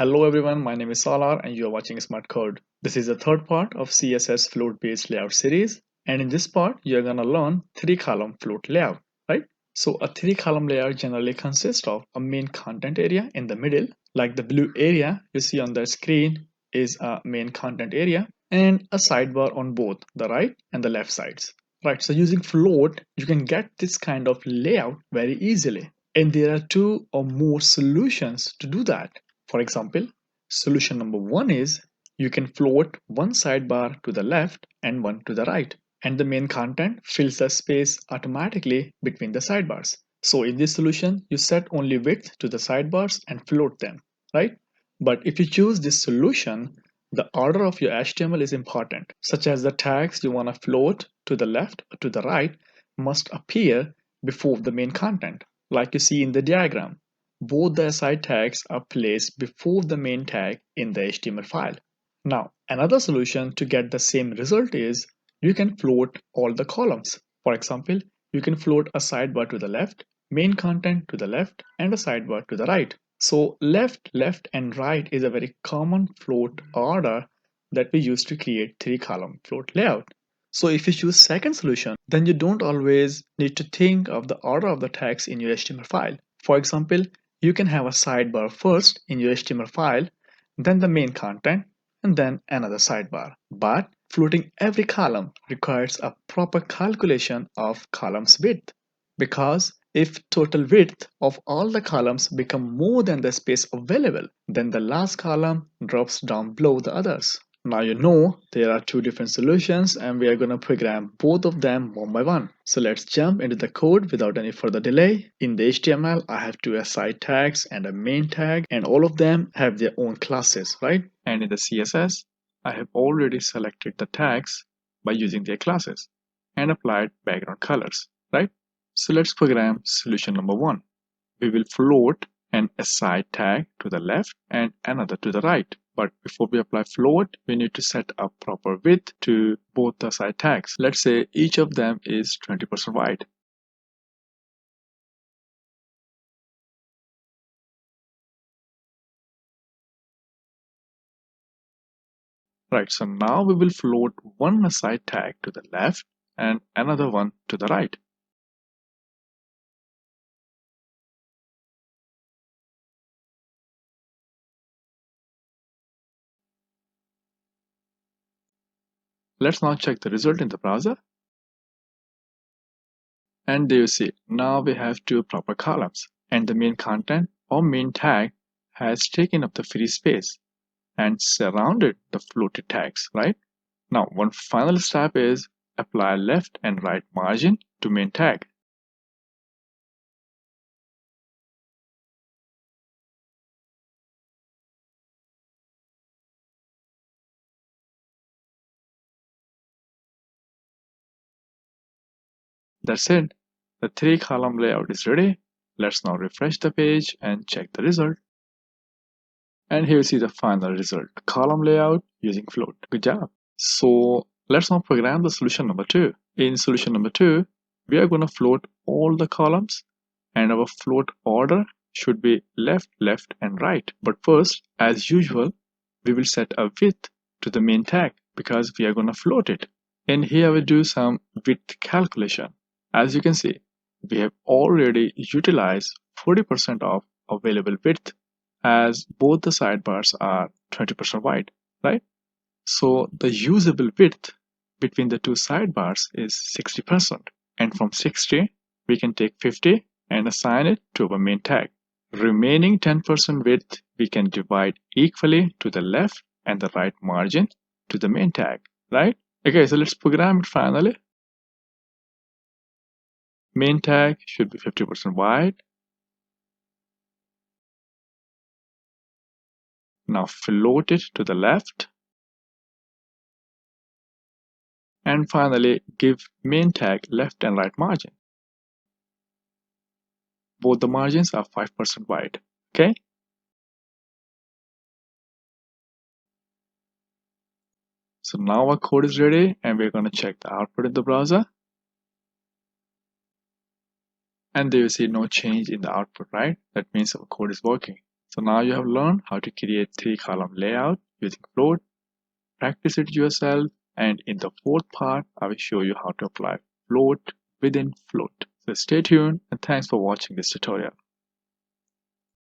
Hello everyone, my name is Salar and you are watching Smart Code. This is the third part of CSS float based layout series, and in this part you're gonna learn 3-column float layout, right? So a 3-column layout generally consists of a main content area in the middle, like the blue area you see on the screen is a main content area, and a sidebar on both the right and the left sides. Right, so using float you can get this kind of layout very easily, and there are two or more solutions to do that. For example, solution number one is you can float one sidebar to the left and one to the right, and the main content fills the space automatically between the sidebars. So in this solution, you set only width to the sidebars and float them, right? But if you choose this solution, the order of your HTML is important, such as the tags you want to float to the left or to the right must appear before the main content, like you see in the diagram. Both the aside tags are placed before the main tag in the HTML file. Now, another solution to get the same result is you can float all the columns. For example, you can float a sidebar to the left, main content to the left, and a sidebar to the right. So left, left, and right is a very common float order that we use to create 3-column float layout. So if you choose second solution, then you don't always need to think of the order of the tags in your HTML file. For example, you can have a sidebar first in your HTML file, then the main content, and then another sidebar. But floating every column requires a proper calculation of columns width, because if total width of all the columns become more than the space available, then the last column drops down below the others. Now you know there are two different solutions and we are going to program both of them one by one. So let's jump into the code without any further delay. In the HTML, I have two aside tags and a main tag, and all of them have their own classes, right? And in the CSS, I have already selected the tags by using their classes and applied background colors, right? So let's program solution number one. We will float an aside tag to the left and another to the right. But before we apply float, we need to set a proper width to both the side tags. Let's say each of them is 20% wide. Right, so now we will float one aside tag to the left and another one to the right. Let's now check the result in the browser. And there you see, now we have two proper columns, and the main content or main tag has taken up the free space and surrounded the floated tags, right? Now, one final step is apply left and right margin to main tag. That's it. The 3-column layout is ready. Let's now refresh the page and check the result. And here you see the final result, column layout using float. Good job. So let's now program the solution number two. In solution number two, we are going to float all the columns, and our float order should be left, left, and right. But first, as usual, we will set a width to the main tag because we are going to float it. And here we do some width calculation. As you can see, we have already utilized 40% of available width, as both the sidebars are 20% wide, right? So the usable width between the two sidebars is 60%. And from 60, we can take 50 and assign it to our main tag. Remaining 10% width we can divide equally to the left and the right margin to the main tag, right? Okay, so let's program it finally. Main tag should be 50% wide. Now float it to the left. And finally, give main tag left and right margin. Both the margins are 5% wide, okay? So now our code is ready and we're going to check the output in the browser. And there you see no change in the output, right? That means our code is working. So now you have learned how to create 3-column layout using float. Practice it yourself, and in the fourth part, I will show you how to apply float within float. So stay tuned and thanks for watching this tutorial.